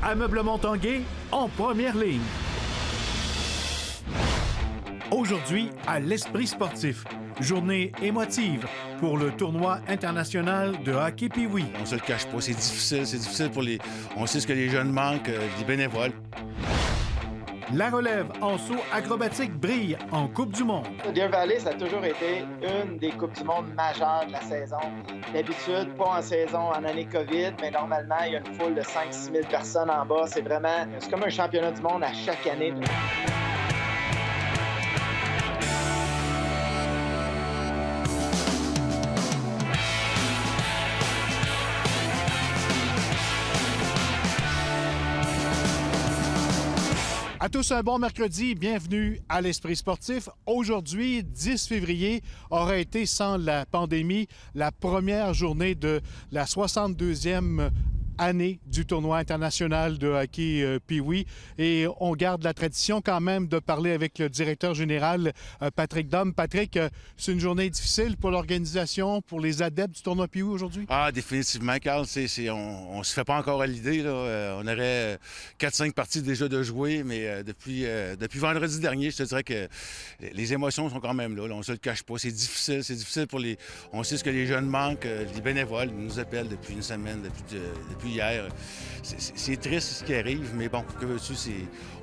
Ameublement Tanguay en première ligne. Aujourd'hui, à l'Esprit sportif, journée émotive pour le tournoi international de hockey Pee-Wee. On se le cache pas, c'est difficile pour les... On sait ce que les jeunes manquent, des bénévoles. La relève en saut acrobatique brille en Coupe du monde. Deer Valley, ça a toujours été une des Coupes du monde majeures de la saison. D'habitude, pas en saison, en année COVID, mais normalement, il y a une foule de 5-6 000 personnes en bas. C'est comme un championnat du monde à chaque année. À tous un bon mercredi, bienvenue à l'Esprit sportif. Aujourd'hui, 10 février, aurait été sans la pandémie la première journée de la 62e année du tournoi international de hockey Pee-Wee. Et on garde la tradition quand même de parler avec le directeur général Patrick Dom. Patrick, c'est une journée difficile pour l'organisation, pour les adeptes du tournoi Pee-Wee aujourd'hui? Ah, définitivement, Carl. On ne se fait pas encore à l'idée. On aurait 4-5 parties déjà de jouer, mais depuis vendredi dernier, je te dirais que les émotions sont quand même là. On ne se le cache pas. C'est difficile pour les... On sait ce que les jeunes manquent. Les bénévoles nous appellent depuis une semaine, depuis hier. C'est triste ce qui arrive, mais bon, que veux-tu,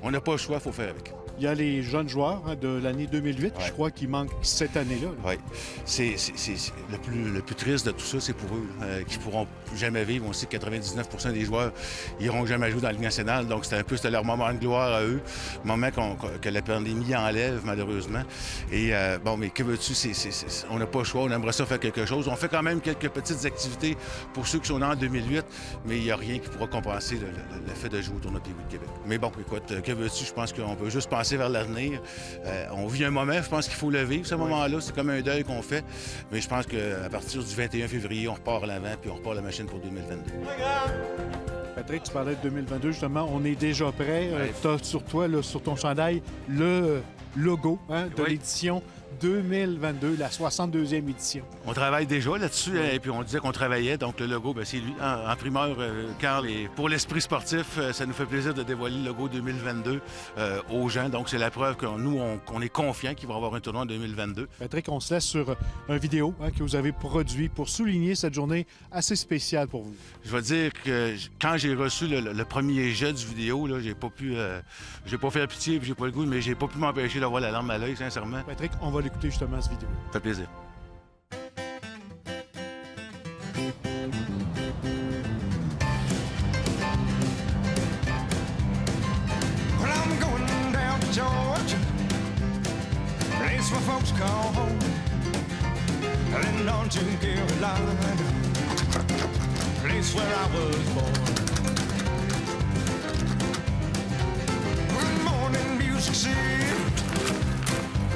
on n'a pas le choix, il faut faire avec. Il y a les jeunes joueurs de l'année 2008, ouais. Je crois, qui manquent cette année-là. Oui. C'est le plus triste de tout ça, c'est pour eux, qui ne pourront jamais vivre. On sait que 99% des joueurs n'iront jamais jouer dans la Ligue nationale, donc c'était leur moment de gloire à eux, moment que la pandémie enlève, malheureusement. Et bon, mais que veux-tu, on n'a pas le choix, on aimerait ça faire quelque chose. On fait quand même quelques petites activités pour ceux qui sont nés en 2008, mais il n'y a rien qui pourra compenser le fait de jouer au tournoi Pee-Wee de Québec. Mais bon, écoute, que veux-tu, je pense qu'on peut juste penser vers l'avenir. On vit un moment, je pense qu'il faut le vivre, ce moment-là. C'est comme un deuil qu'on fait. Mais je pense qu'à partir du 21 février, on repart à l'avant puis on repart la machine pour 2022. Patrick, tu parlais de 2022, justement. On est déjà prêt. Ouais. Tu as sur toi, là, sur ton chandail, le logo de l'édition 2022, la 62e édition. On travaille déjà là-dessus, et puis on disait qu'on travaillait, donc le logo, c'est lui. En primeur, Carl, et pour l'esprit sportif, ça nous fait plaisir de dévoiler le logo 2022 aux gens. Donc c'est la preuve qu'on est confiant qu'il va y avoir un tournoi en 2022. Patrick, on se laisse sur une vidéo que vous avez produit pour souligner cette journée assez spéciale pour vous. Je vais dire que quand j'ai reçu le premier jet du vidéo, là, j'ai pas fait pitié, puis j'ai pas le goût, mais j'ai pas pu m'empêcher d'avoir la larme à l'œil, sincèrement. Patrick, on va l'écouter justement cette vidéo. Ça fait plaisir. Well, I'm going down to Georgia, place where folks call home, and on to Carolina, place where I was born. Good morning, Music City.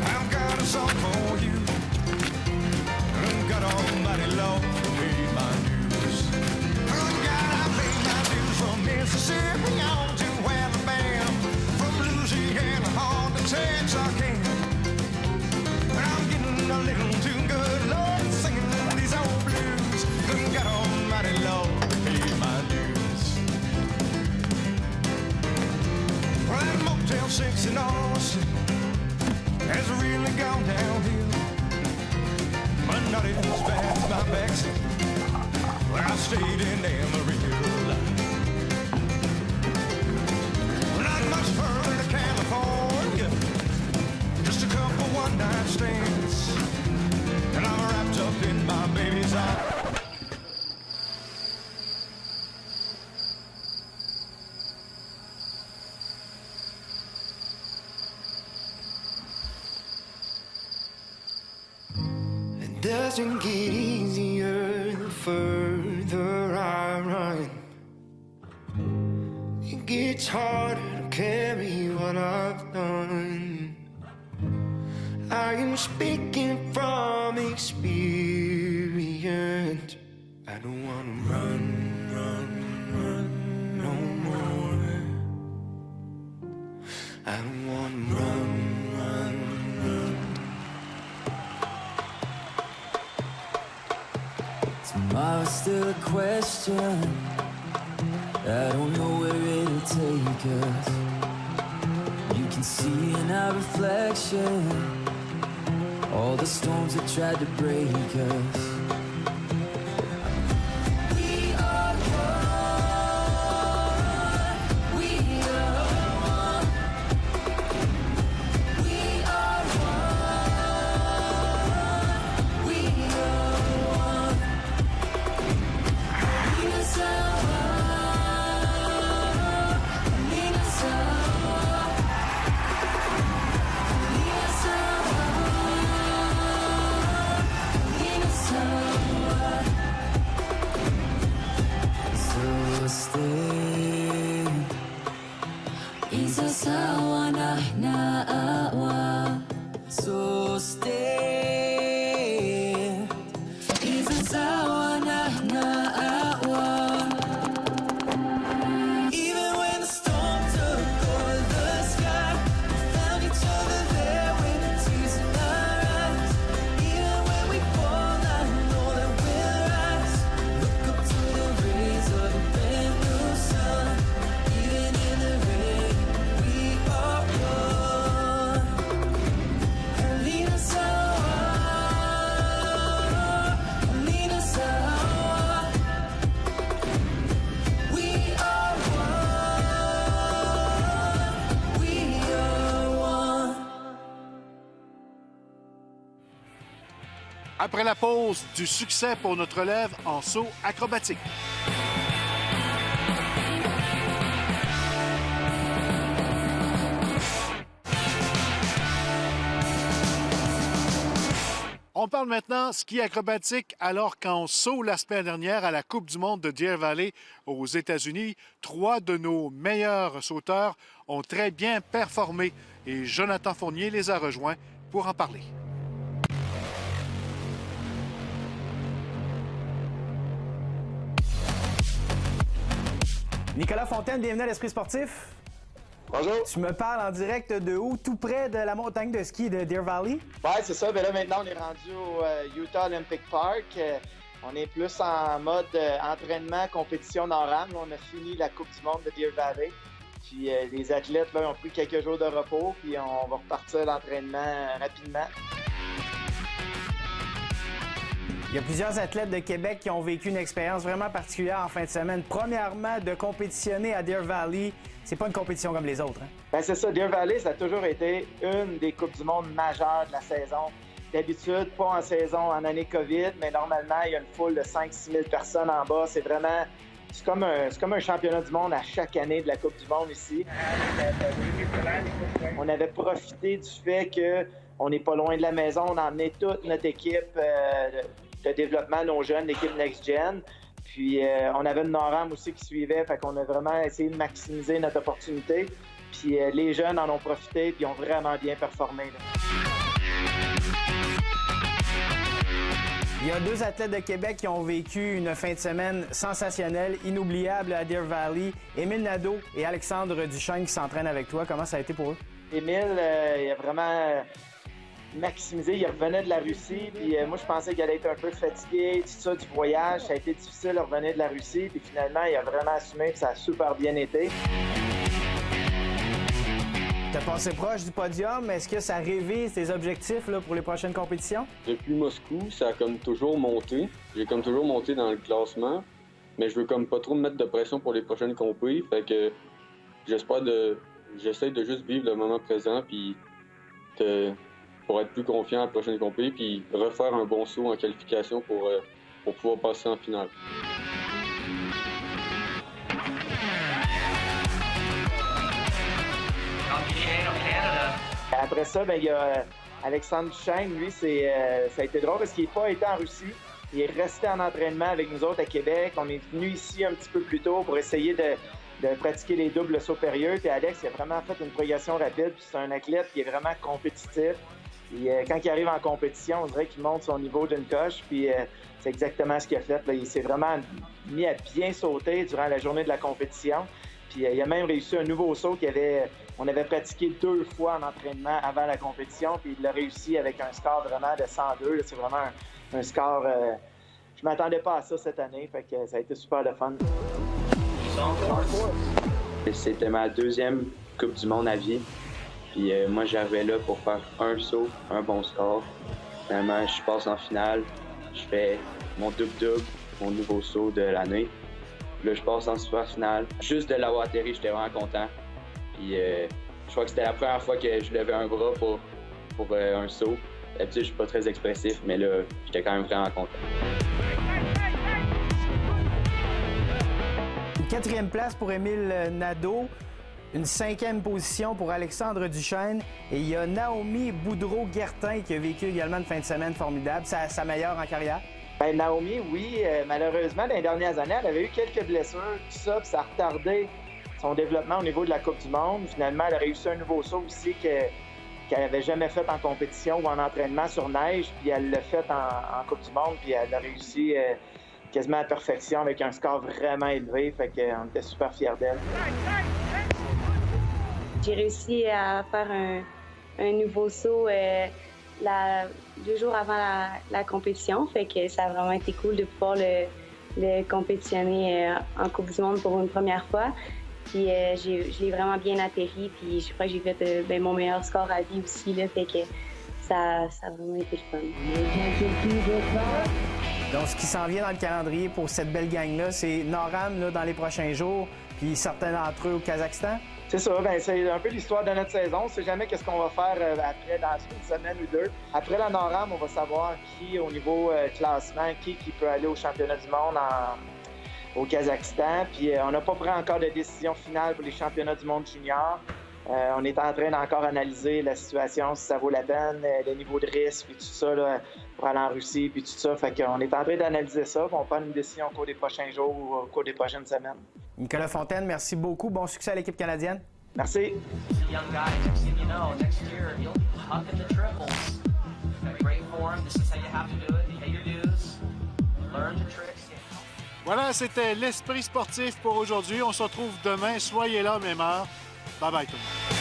I've got a song for you. God Almighty Lord paid my dues. Good God, I paid my dues from Mississippi on to Alabama, from Louisiana on to Texarkana. But I'm getting a little too good, Lord, singing these old blues. Good God Almighty Lord paid my dues. Well, that Motel 6 in Austin has really gone downhill, but not as bad as my backseat where I stayed in Amarillo. Not much further to California, just a couple one-night stands, and I'm wrapped up in my baby's arms. Doesn't get easier the further I run. It gets harder to carry what I've done. I am speaking from experience. I don't wanna run no more. I don't wanna run. Tomorrow's still a question. I don't know where it'll take us. You can see in our reflection all the storms that tried to break us. Après la pause, du succès pour notre relève en saut acrobatique. On parle maintenant ski acrobatique alors qu'en saut la semaine dernière à la Coupe du monde de Deer Valley aux États-Unis, 3 de nos meilleurs sauteurs ont très bien performé et Jonathan Fournier les a rejoints pour en parler. Nicolas Fontaine, bienvenue à l'Esprit sportif. Bonjour. Tu me parles en direct de où? Tout près de la montagne de ski de Deer Valley? Oui, c'est ça. Bien là, maintenant, on est rendu au Utah Olympic Park. On est plus en mode entraînement, compétition NORAM. On a fini la Coupe du monde de Deer Valley. Puis les athlètes là, ont pris quelques jours de repos. Puis on va repartir à l'entraînement rapidement. Il y a plusieurs athlètes de Québec qui ont vécu une expérience vraiment particulière en fin de semaine. Premièrement, de compétitionner à Deer Valley, c'est pas une compétition comme les autres. Hein? Bien, c'est ça. Deer Valley, ça a toujours été une des Coupes du monde majeures de la saison. D'habitude, pas en saison, en année COVID, mais normalement, il y a une foule de 5-6 000 personnes en bas. C'est vraiment... C'est comme un championnat du monde à chaque année de la Coupe du monde ici. On avait profité du fait qu'on n'est pas loin de la maison. On a emmené toute notre équipe de développement, nos jeunes, l'équipe Next Gen. Puis on avait une NORAM aussi qui suivait, fait qu'on a vraiment essayé de maximiser notre opportunité. Puis les jeunes en ont profité, puis ont vraiment bien performé. Là. Il y a 2 athlètes de Québec qui ont vécu une fin de semaine sensationnelle, inoubliable à Deer Valley. Émile Nadeau et Alexandre Duchesne qui s'entraînent avec toi. Comment ça a été pour eux? Émile, il a vraiment maximisé. Il revenait de la Russie, puis moi, je pensais qu'il allait être un peu fatigué, tout ça, du voyage. Ça a été difficile de revenir de la Russie, puis finalement, il a vraiment assumé que ça a super bien été. Tu as passé proche du podium. Est-ce que ça révise tes objectifs là, pour les prochaines compétitions? Depuis Moscou, ça a comme toujours monté. J'ai comme toujours monté dans le classement, mais je veux comme pas trop me mettre de pression pour les prochaines compétitions. Fait que j'essaie de juste vivre le moment présent, puis pour être plus confiant à la prochaine compétition, puis refaire un bon saut en qualification pour pouvoir passer en finale. Après ça, bien, il y a Alexandre Duchesne. Lui, ça a été drôle parce qu'il n'a pas été en Russie. Il est resté en entraînement avec nous autres à Québec. On est venu ici un petit peu plus tôt pour essayer de pratiquer les doubles sauts périlleux. Puis Alex, il a vraiment fait une progression rapide. Puis c'est un athlète qui est vraiment compétitif. Et, quand il arrive en compétition, on dirait qu'il monte son niveau d'une coche. Puis c'est exactement ce qu'il a fait. Là. Il s'est vraiment mis à bien sauter durant la journée de la compétition. Puis il a même réussi un nouveau saut on avait pratiqué 2 fois en entraînement avant la compétition. Puis il l'a réussi avec un score vraiment de 102. Là. C'est vraiment un score... je m'attendais pas à ça cette année. Fait que ça a été super le fun. C'était ma deuxième Coupe du Monde à vie. Puis moi, j'arrivais là pour faire un saut, un bon score. Finalement, je passe en finale. Je fais mon double-double, mon nouveau saut de l'année. Là, je passe en super finale. Juste de l'avoir atterri, j'étais vraiment content. Puis je crois que c'était la première fois que je levais un bras pour un saut. D'habitude, je suis pas très expressif, mais là, j'étais quand même vraiment content. Une 4e place pour Émile Nadeau. Une 5e position pour Alexandre Duchesne. Et il y a Naomi Boudreau-Guertin qui a vécu également une fin de semaine formidable. Sa meilleure en carrière? Bien, Naomi, oui, malheureusement, dans les dernières années, elle avait eu quelques blessures, tout ça, puis ça a retardé son développement au niveau de la Coupe du Monde. Finalement, elle a réussi un nouveau saut aussi qu'elle n'avait jamais fait en compétition ou en entraînement sur neige, puis elle l'a fait en Coupe du Monde, puis elle a réussi quasiment à la perfection avec un score vraiment élevé, fait qu'on était super fiers d'elle. J'ai réussi à faire un nouveau saut 2 jours avant la compétition, fait que ça a vraiment été cool de pouvoir le compétitionner en Coupe du Monde pour une première fois. Puis je l'ai vraiment bien atterri, puis je crois que j'ai fait mon meilleur score à vie aussi, là, fait que ça a vraiment été le fun. Donc, ce qui s'en vient dans le calendrier pour cette belle gang-là, c'est Noram là, dans les prochains jours, puis certains d'entre eux au Kazakhstan. C'est ça, ben c'est un peu l'histoire de notre saison. On ne sait jamais qu'est-ce qu'on va faire après, dans une semaine ou deux. Après la NORAM, on va savoir qui, au niveau classement, qui peut aller au championnat du monde au Kazakhstan. Puis on n'a pas pris encore de décision finale pour les championnats du monde junior. On est en train d'encore analyser la situation, si ça vaut la peine, le niveau de risque, puis tout ça, là, pour aller en Russie, puis tout ça. Fait qu'on est en train d'analyser ça, puis on prend une décision au cours des prochains jours ou au cours des prochaines semaines. Nicolas Fontaine, merci beaucoup. Bon succès à l'équipe canadienne. Merci. Voilà, c'était l'Esprit sportif pour aujourd'hui. On se retrouve demain. Soyez là, même heure. Bye bye tout le monde.